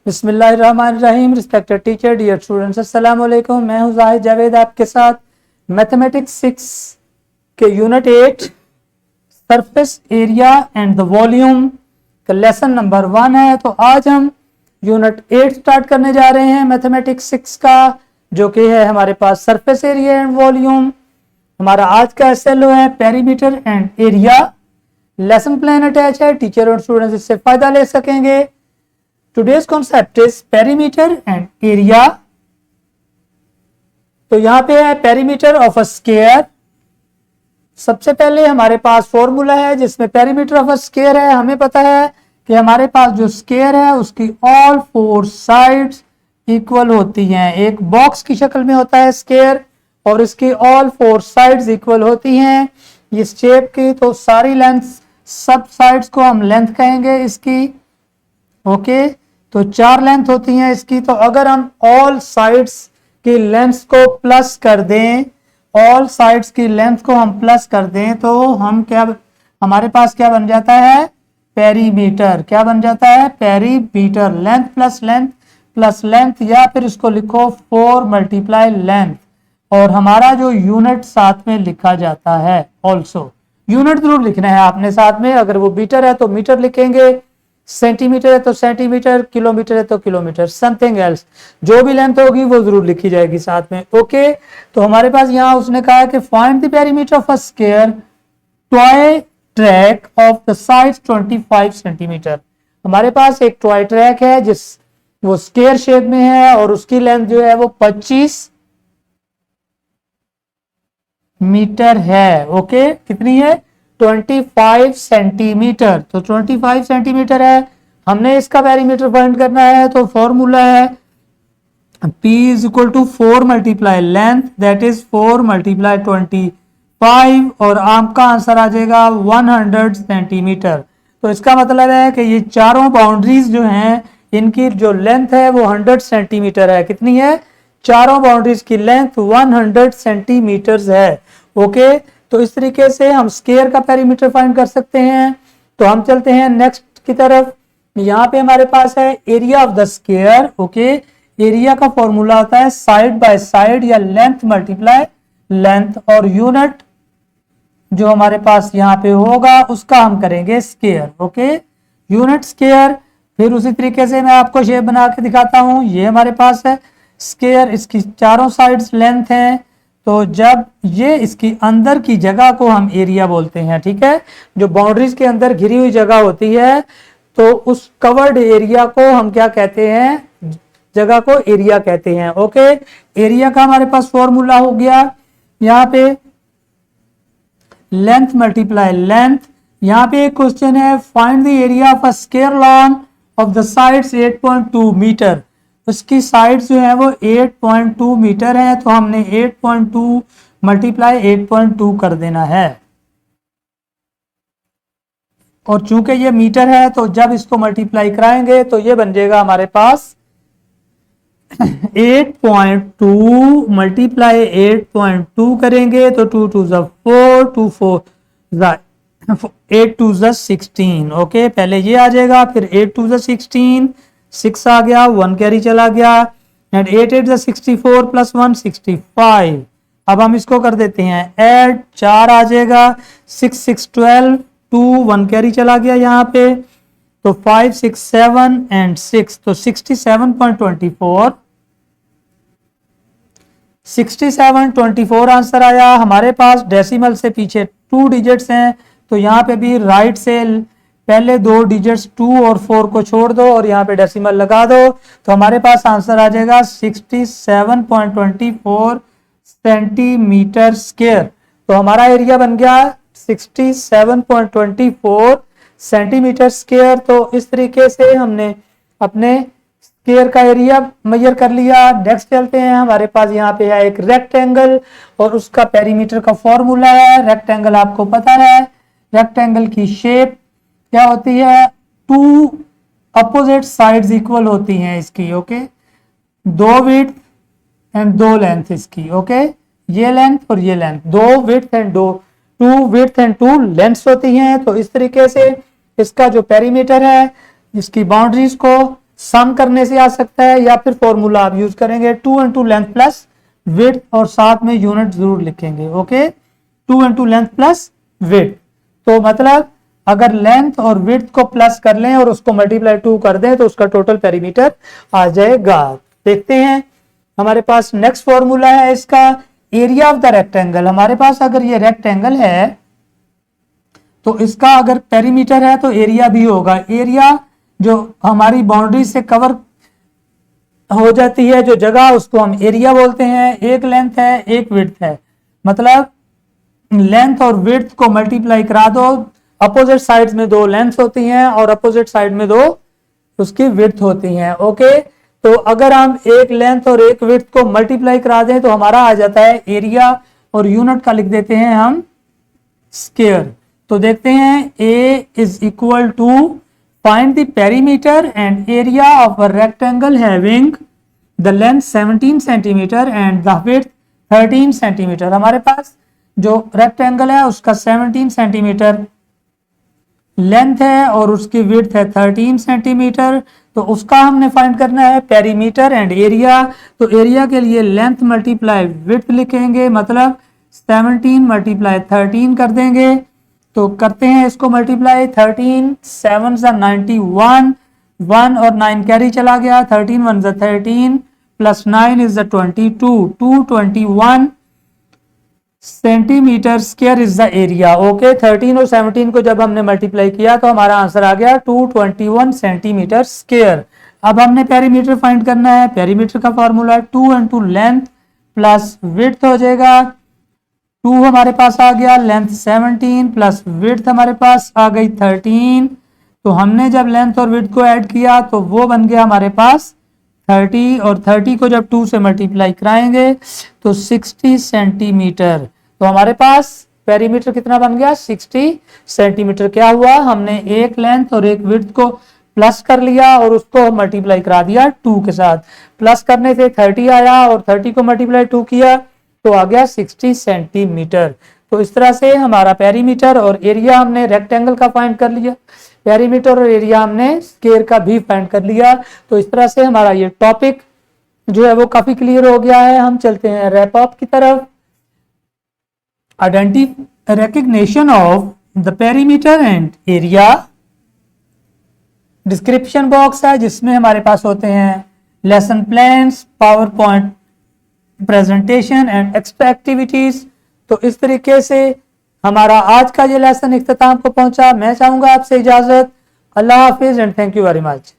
बिस्मिल्लाहिर्रहमानिर्रहीम। Respected teacher, dear students, अस्सलाम वालेकुम। मैं हूं जाहिद जावेद आपके साथ। मैथमेटिक्स 6 के unit 8 surface area and the volume का लेसन नंबर 1 है। तो आज हम यूनिट 8 स्टार्ट करने जा रहे हैं मैथमेटिक्स 6 का, जो कि है हमारे पास सरफेस एरिया एंड वॉल्यूम। हमारा आज का SLO है perimeter and area. Lesson plan attach है, टीचर और स्टूडेंट्स इससे फायदा ले सकेंगे। Today's concept is perimeter and area। तो यहां पे है perimeter of a square। सबसे पहले हमारे पास फॉर्मूला है जिसमें perimeter of a square है। हमें पता है कि हमारे पास जो स्क्वायर है उसकी all 4 sides इक्वल होती हैं। एक बॉक्स की शक्ल में होता है स्क्वायर और इसकी all 4 sides इक्वल होती हैं इस शेप की। तो सारी लेंथ सब साइड्स को हम लेंथ कहेंगे इसकी। ओके, तो 4 लेंथ होती हैं इसकी। तो अगर हम ऑल साइड्स की लेंथ को प्लस कर दें, ऑल साइड्स की लेंथ को हम प्लस कर दें तो हम हमारे पास क्या बन जाता है? पेरीमीटर। क्या बन जाता है? Perimeter. Length plus length plus length, या फिर इसको लिखो 4 मल्टीप्लाई लेंथ, और हमारा जो यूनिट साथ में लिखा जाता है। ऑल्सो यूनिट जरूर लिखना है आपने साथ में। अगर वो मीटर है तो मीटर लिखेंगे, सेंटीमीटर है तो सेंटीमीटर, किलोमीटर है तो किलोमीटर, समथिंग एल्स, जो भी लेंथ होगी वो जरूर लिखी जाएगी साथ में। ओके, तो हमारे पास यहाँ उसने कहा है कि find the perimeter of a square toy track of the size 25 centimetre. हमारे पास एक टॉय ट्रैक है जिस वो स्क्वायर शेप में है और उसकी लेंथ जो है वो 25 मीटर है। ओके, कितनी है? 25 सेंटीमीटर। तो 25 सेंटीमीटर है। हमने इसका पेरीमीटर फाइंड करना है तो फॉर्मूला है P is equal to 4 multiply length, that is 4 multiply 25, और आपका आंसर आ जाएगा 100 सेंटीमीटर। तो इसका मतलब है कि ये चारों बाउंड्रीज जो हैं इनकी जो लेंथ है वो 100 सेंटीमीटर है। कितनी है? चारों बाउंड्रीज की लेंथ 100 सेंटीमीटर है। ओके, तो इस तरीके से हम स्क्वायर का पेरीमीटर फाइंड कर सकते हैं। तो हम चलते हैं नेक्स्ट की तरफ। यहाँ पे हमारे पास है area of the square. Okay, area का फॉर्मूला होता है साइड बाय साइड या लेंथ मल्टीप्लाई लेंथ, और यूनिट जो हमारे पास यहाँ पे होगा उसका हम करेंगे स्क्वायर। Okay, unit square. फिर उसी तरीके से मैं आपको शेप बना के दिखाता हूँ। ये हमारे पास है स्क्वायर, इसकी चारों साइड्स लेंथ हैं। तो जब ये इसकी अंदर की जगह को हम एरिया बोलते हैं, ठीक है, जो बाउंड्रीज के अंदर घिरी हुई जगह होती है तो उस कवर्ड एरिया को हम क्या कहते हैं? जगह को एरिया कहते हैं। ओके, एरिया का हमारे पास फॉर्मूला हो गया यहाँ पे लेंथ मल्टीप्लाई लेंथ। यहाँ पे एक क्वेश्चन है find the area of a square lawn of the sides 8.2 metre. उसकी साइड्स जो है वो 8.2 मीटर है। तो हमने 8.2 मल्टीप्लाई 8.2 कर देना है, और चूंकि ये मीटर है तो जब इसको मल्टीप्लाई कराएंगे तो ये बन जाएगा हमारे पास 8.2 मल्टीप्लाई 8.2 करेंगे तो 2 2 4, 2 4 8 2 16। ओके, पहले ये आ जाएगा, फिर 8 2 16, 6 आ गया, 1 कैरी चला गया, एंड 8 8 64 प्लस 1 65। अब हम इसको कर देते हैं ऐड, 4 आ जाएगा, 6 6 12, 2 1 कैरी चला गया यहाँ पे, तो 5 6 7 एंड 6, तो 67.24 67.24 आंसर आया हमारे पास। डेसिमल से पीछे 2 डिजिट्स हैं, तो यहाँ पे भी राइट से पहले 2 डिजिट्स 2 और 4 को छोड़ दो और यहाँ पे डेसिमल लगा दो, तो हमारे पास आंसर आ जाएगा 67.24 सेंटीमीटर स्क्वायर। तो हमारा एरिया बन गया 67.24 सेंटीमीटर स्क्वायर। तो इस तरीके से हमने अपने स्क्वायर का एरिया मेजर कर लिया। नेक्स्ट चलते हैं, हमारे पास यहाँ पे है एक रेक्टेंगल और उसका पेरीमीटर का फॉर्मूला है। रेक्टेंगल आपको पता है, रेक्टेंगल की शेप क्या होती है? 2 अपोजिट साइड्स इक्वल होती हैं इसकी। ओके, 2 विड्थ एंड 2 लेंथ इसकी। ओके, ये लेंथ और ये length, 2 width and 2 width and 2 lengths होती हैं। तो इस तरीके से इसका जो पेरीमीटर है, इसकी बाउंड्रीज को सम करने से आ सकता है या फिर फॉर्मूला आप यूज करेंगे 2 इंटू लेंथ प्लस विड्थ और साथ में यूनिट जरूर लिखेंगे। Okay, 2 into length plus width, तो मतलब अगर लेंथ और विड्थ को प्लस कर लें और उसको मल्टीप्लाई 2 कर दें तो उसका टोटल पेरीमीटर आ जाएगा। देखते हैं हमारे पास नेक्स्ट फॉर्मूला है इसका, एरिया ऑफ द रेक्टेंगल। हमारे पास अगर ये रेक्टेंगल है तो इसका अगर पेरीमीटर है तो एरिया भी होगा। एरिया जो हमारी बाउंड्री से कवर हो जाती है जो जगह, उसको हम एरिया बोलते हैं। एक लेंथ है एक विड्थ है, मतलब लेंथ और विड्थ को मल्टीप्लाई करा दो, अपोजिट साइड्स में दो लेंथ होती हैं और अपोजिट साइड में दो उसकी विड्थ होती हैं। ओके, तो अगर हम एक लेंथ और एक विड्थ को मल्टीप्लाई करा दें तो हमारा आ जाता है एरिया, और यूनिट का लिख देते हैं हम स्क्वायर। तो देखते हैं A is equal to find the perimeter and area of a rectangle having the length 17 centimetre and the width 13 centimetre. हमारे पास जो रेक्टेंगल है उसका 17 सेंटीमीटर लेंथ है और उसकी विड्थ है 13 सेंटीमीटर, तो उसका हमने फाइंड करना है पेरीमीटर एंड एरिया। तो एरिया के लिए लेंथ मल्टीप्लाई विड्थ लिखेंगे, मतलब 17 मल्टीप्लाई 13 कर देंगे। तो करते हैं इसको मल्टीप्लाई, 13 7 सा 91, 1 और 9 कैरी चला गया, 13 1 सा 13 plus 9 is the 22, 221 centimetre square is the area. Okay, 13 और 17 को जब हमने मल्टीप्लाई किया तो हमारा आंसर आ गया 221 सेंटीमीटर स्क्वायर। अब हमने पेरीमीटर फाइंड करना है। पेरीमीटर का formula 2 into length plus width हो जाएगा। 2 हमारे पास आ गया, लेंथ 17 प्लस विड्थ हमारे पास आ गई 13। तो हमने जब लेंथ और विड्थ को ऐड किया तो वो बन गया हमारे पास 30, और 30 को जब 2 से मल्टीप्लाई कराएंगे तो 60 सेंटीमीटर। तो हमारे पास पेरीमीटर कितना बन गया, 60 सेंटीमीटर। क्या हुआ, हमने एक लेंथ और एक विड्थ को प्लस कर लिया और उसको मल्टीप्लाई करा दिया 2 के साथ। प्लस करने से 30 आया और 30 को मल्टीप्लाई 2 किया तो आ गया 60 सेंटीमीटर। तो इस तरह से हमारा पेरीमीटर और एरिया हमने रेक्टेंगल का फाइंड कर लिया, पेरीमीटर और एरिया हमने स्क्वायर का भी फाइंड कर लिया। तो इस तरह से हमारा ये टॉपिक जो है वो काफी क्लियर हो गया है। हम चलते हैं रैप अप की तरफ। Recognition of the perimeter and area. Description box है जिसमें हमारे पास होते हैं lesson plans, power point presentation and extra activities. तो इस तरीके से हमारा आज का ये लेसन इख्तिताम को पहुंचा। मैं चाहूंगा आपसे इजाजत। अल्लाह हाफिज and thank you very much.